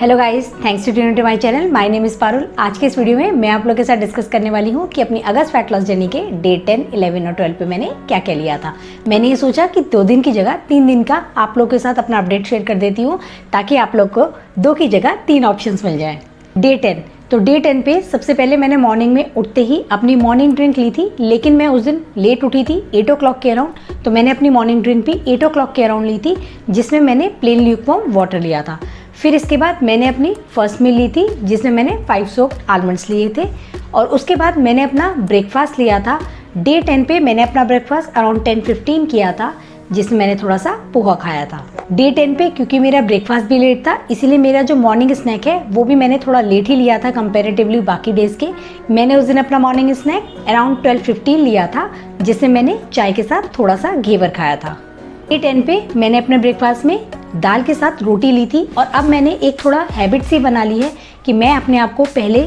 Hello guys, thanks to tune to my channel. My name is Parul. आज के इस video में मैं आप लोगों के साथ डिस्कस करने वाली हूँ कि अपनी अगस्त फैट लॉस जर्नी के डे 10, 11 और 12 पे मैंने क्या क्या लिया था। मैंने ये सोचा कि 2 दिन की जगह 3 दिन का आप लोगों के साथ अपना अपडेट शेयर कर देती हूँ, ताकि आप लोग को 2 की जगह 3 ऑप्शंस मिल जाएं। डे 10, तो डे 10 पे सबसे पहले मैंने मॉर्निंग में उठते ही अपनी मॉर्निंग ड्रिंक ली थी, लेकिन मैं उस दिन लेट उठी थी 8 o'clock के अराउंड। तो मैंने अपनी मॉर्निंग ड्रिंक भी 8 o'clock के अराउंड ली थी, जिसमें मैंने प्लेन ल्यूकवार्म वाटर लिया था। फिर इसके बाद मैंने अपनी फर्स्ट मील ली थी, जिसमें मैंने 5 सोक्ड आलमंड्स लिए थे। और उसके बाद मैंने अपना ब्रेकफास्ट लिया था। डे 10 पे मैंने अपना ब्रेकफास्ट अराउंड 10:15 किया था, जिसमें मैंने थोड़ा सा पोहा खाया था। डे 10 पे क्योंकि मेरा ब्रेकफास्ट भी लेट था, इसीलिए मेरा जो मॉर्निंग स्नैक है वो भी मैंने थोड़ा लेट ही लिया था कंपैरेटिवली बाकी डेज के। मैंने उस दिन अपना मॉर्निंग स्नैक अराउंड 12:15 लिया था, जिसमें मैंने चाय के साथ थोड़ा सा घेवर खाया था। डे 10 पे मैंने अपने ब्रेकफास्ट में दाल के साथ रोटी ली थी। और अब मैंने एक थोड़ा हैबिट सी बना ली है कि मैं अपने आप को पहले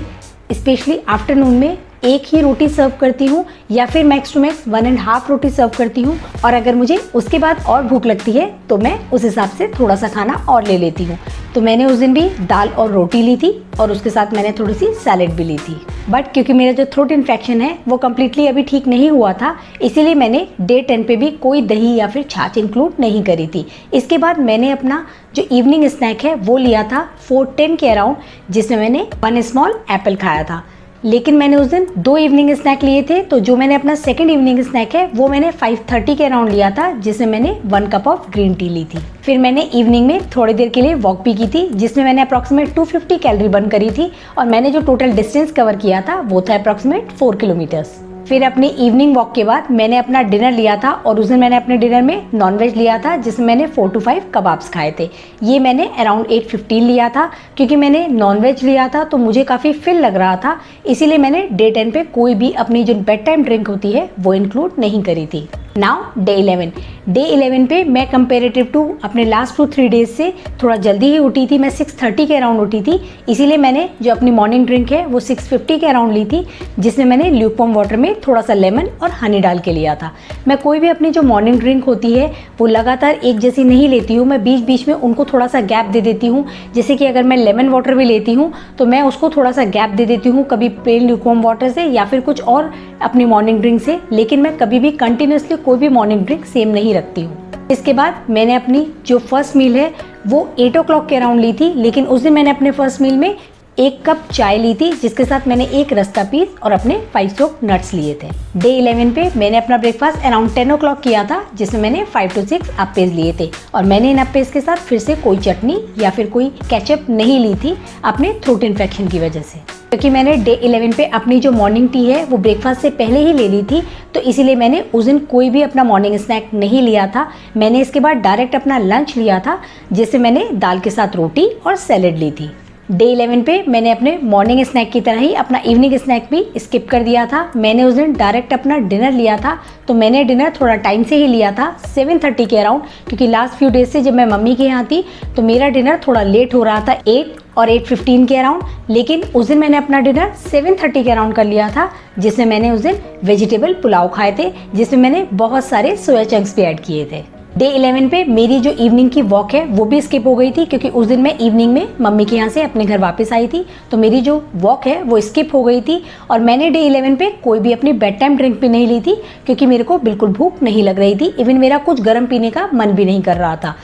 स्पेशली आफ्टरनून में एक ही रोटी सर्व करती हूँ, या फिर मैक्स टू मैक्स 1.5 रोटी सर्व करती हूँ। और अगर मुझे उसके बाद और भूख लगती है तो मैं उस हिसाब से थोड़ा सा खाना और ले लेती हूँ। तो मैंने उस दिन भी दाल और रोटी ली थी, और उसके साथ मैंने थोड़ी सी सैलेड भी ली थी। बट क्योंकि मेरा जो थ्रोट इन्फेक्शन है वो कम्प्लीटली अभी ठीक नहीं हुआ था, इसीलिए मैंने डे 10 पे भी कोई दही या फिर छाछ इंक्लूड नहीं करी थी। इसके बाद मैंने अपना जो इवनिंग स्नैक है वो लिया था 4:10 के अराउंड, जिसमें मैंने 1 स्मॉल एप्पल खाया था। लेकिन मैंने उस दिन 2 इवनिंग स्नैक लिए थे, तो जो मैंने अपना सेकंड इवनिंग स्नैक है वो मैंने 5:30 के अराउंड लिया था, जिसमें मैंने 1 कप ऑफ ग्रीन टी ली थी। फिर मैंने इवनिंग में थोड़ी देर के लिए वॉक भी की थी, जिसमें मैंने अप्रॉक्सीमेट 250 कैलोरी बर्न करी थी। और मैंने जो टोटल डिस्टेंस कवर किया था वो था अप्रॉक्सीमेट 4 किलोमीटर्स। फिर अपनी इवनिंग वॉक के बाद मैंने अपना डिनर लिया था, और उस दिन मैंने अपने डिनर में नॉनवेज लिया था, जिसमें मैंने 4 to 5 कबाब्स खाए थे। ये मैंने अराउंड 8:15 लिया था। क्योंकि मैंने नॉनवेज लिया था तो मुझे काफ़ी फिल लग रहा था, इसीलिए मैंने डे 10 पे कोई भी अपनी जो बेड टाइम ड्रिंक होती है वो इंक्लूड नहीं करी थी। नाउ डे 11, डे 11 पे मैं कंपेरेटिव टू अपने लास्ट 2-3 डेज से थोड़ा जल्दी ही उठी थी। मैं 6:30 के अराउंड उठी थी, इसीलिए मैंने जो अपनी मॉर्निंग ड्रिंक है वो 6:50 के अराउंड ली थी, जिसमें मैंने ल्यूकवार्म वाटर में थोड़ा सा लेमन और हनी डाल के लिया था। मैं कोई भी अपनी जो मॉर्निंग ड्रिंक होती है वो लगातार एक जैसी नहीं लेती हूँ, मैं बीच बीच में उनको थोड़ा सा गैप दे देती हूँ। जैसे कि अगर मैं लेमन वाटर भी लेती हूँ तो मैं उसको थोड़ा सा गैप दे देती हूँ, कभी प्लेन ल्यूकवार्म वाटर से या फिर कुछ और अपनी मॉर्निंग ड्रिंक से। लेकिन मैं कभी भी कंटिन्यूसली कोई भी मॉर्निंग ड्रिंक सेम नहीं रखती हूँ। इसके बाद मैंने अपनी जो फर्स्ट मील है वो 8 o'clock के अराउंड ली थी, लेकिन उस दिन मैंने अपने फर्स्ट मील में 1 कप चाय ली थी, जिसके साथ मैंने 1 रस्ता पीस और अपने 5 सोक्ड नट्स लिए थे। डे 11 पे मैंने अपना ब्रेकफास्ट अराउंड 10 o'clock किया था, जिसमें मैंने 5 to 6 अप्पेज लिए थे। और मैंने इन अप्पेज के साथ फिर से कोई चटनी या फिर कोई केचप नहीं ली थी, अपने थ्रोट इन्फेक्शन की वजह से। क्योंकि मैंने डे 11 पे अपनी जो मॉर्निंग टी है वो ब्रेकफास्ट से पहले ही ले ली थी, तो इसीलिए मैंने उस दिन कोई भी अपना मॉर्निंग स्नैक नहीं लिया था। मैंने इसके बाद डायरेक्ट अपना लंच लिया था, जिससे मैंने दाल के साथ रोटी और सैलेड ली थी। डे 11 पे मैंने अपने मॉर्निंग स्नैक की तरह ही अपना इवनिंग स्नैक भी स्किप कर दिया था। मैंने उस दिन डायरेक्ट अपना डिनर लिया था, तो मैंने डिनर थोड़ा टाइम से ही लिया था 7:30 के अराउंड, क्योंकि लास्ट फ्यू डेज से जब मैं मम्मी के यहाँ थी तो मेरा डिनर थोड़ा लेट हो रहा था 8 और 8:15 के अराउंड। लेकिन उस दिन मैंने अपना डिनर 7:30 के अराउंड कर लिया था, जिसमें मैंने उस दिन वेजिटेबल पुलाव खाए थे, जिसमें मैंने बहुत सारे सोया चंक्स भी ऐड किए थे। डे 11 पे मेरी जो इवनिंग की वॉक है वो भी स्किप हो गई थी, क्योंकि उस दिन मैं इवनिंग में मम्मी के यहाँ से अपने घर वापस आई थी, तो मेरी जो वॉक है वो स्किप हो गई थी। और मैंने डे 11 पे कोई भी अपनी बेड टाइम ड्रिंक भी नहीं ली थी, क्योंकि मेरे को बिल्कुल भूख नहीं लग रही थी। इवन मेरा कुछ गर्म पीने का मन भी नहीं कर रहा था।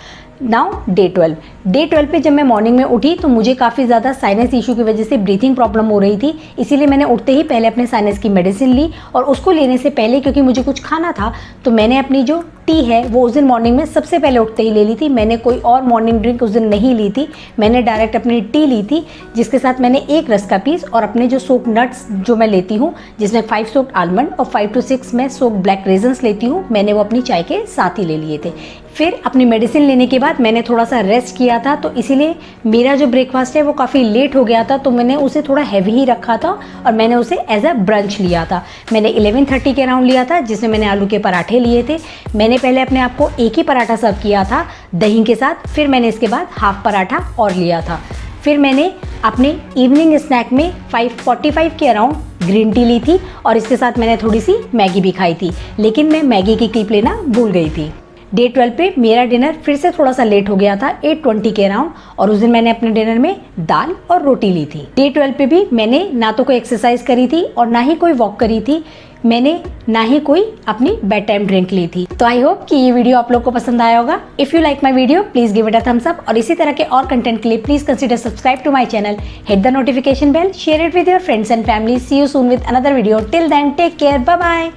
नाउ डे 12, डे 12 पे जब मैं मॉर्निंग में उठी तो मुझे काफ़ी ज़्यादा साइनस इशू की वजह से ब्रीथिंग प्रॉब्लम हो रही थी, इसीलिए मैंने उठते ही पहले अपने साइनस की मेडिसिन ली। और उसको लेने से पहले क्योंकि मुझे कुछ खाना था, तो मैंने अपनी जो टी है वो उस दिन मॉर्निंग में सबसे पहले उठते ही ले ली थी। मैंने कोई और मॉर्निंग ड्रिंक उस दिन नहीं ली थी, मैंने डायरेक्ट अपनी टी ली थी, जिसके साथ मैंने 1 रस्क का पीस और अपने जो सोक नट्स जो मैं लेती हूँ, जिसमें 5 सोक्ड आलमंड और 5 to 6 मैं सोक ब्लैक रेजन्स लेती हूँ, मैंने वो अपनी चाय के साथ ही ले लिए थे। फिर अपनी मेडिसिन लेने के बाद मैंने थोड़ा सा रेस्ट किया था, तो इसीलिए मेरा जो ब्रेकफास्ट है वो काफ़ी लेट हो गया था, तो मैंने उसे थोड़ा हैवी ही रखा था और मैंने उसे एज अ ब्रंच लिया था। मैंने 11:30 के अराउंड लिया था, जिसमें मैंने आलू के पराठे लिए थे। मैंने पहले अपने आप को एक ही पराठा सर्व किया था दही के साथ, फिर मैंने इसके बाद हाफ पराठा और लिया था। फिर मैंने अपने इवनिंग स्नैक में 5:45 के अराउंड ग्रीन टी ली थी, और इसके साथ मैंने थोड़ी सी मैगी भी खाई थी, लेकिन मैं मैगी की क्लिप लेना भूल गई थी। डे 12 पे मेरा डिनर फिर से थोड़ा सा लेट हो गया था 8:20 के अराउंड, और उस दिन मैंने अपने डिनर में दाल और रोटी ली थी। डे 12 पे भी मैंने ना तो कोई एक्सरसाइज करी थी और ना ही कोई वॉक करी थी, मैंने ना ही कोई अपनी बेड टाइम ड्रिंक ली थी। तो आई होप कि ये वीडियो आप लोग को पसंद आया होगा। If you like my video please give it a thumbs up, और इसी तरह के और कंटेंट के लिए please consider subscribe to my channel, hit the notification bell, share it with your friends and family. See you soon with another video. Till then take care, bye bye.